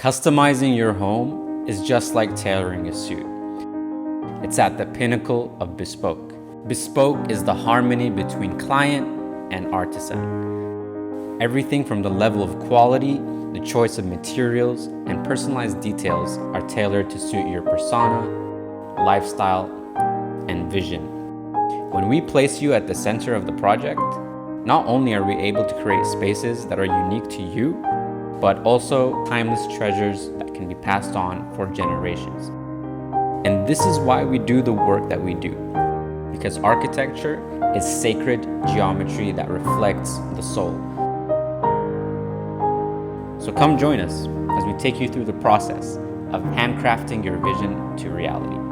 Customizing your home is just like tailoring a suit. It's at the pinnacle of bespoke. Bespoke is the harmony between client and artisan. Everything from the level of quality, the choice of materials, and personalized details are tailored to suit your persona, lifestyle, and vision. When we place you at the center of the project, not only are we able to create spaces that are unique to you, but also timeless treasures that can be passed on for generations. And this is why we do the work that we do, because architecture is sacred geometry that reflects the soul. So come join us as we take you through the process of handcrafting your vision to reality.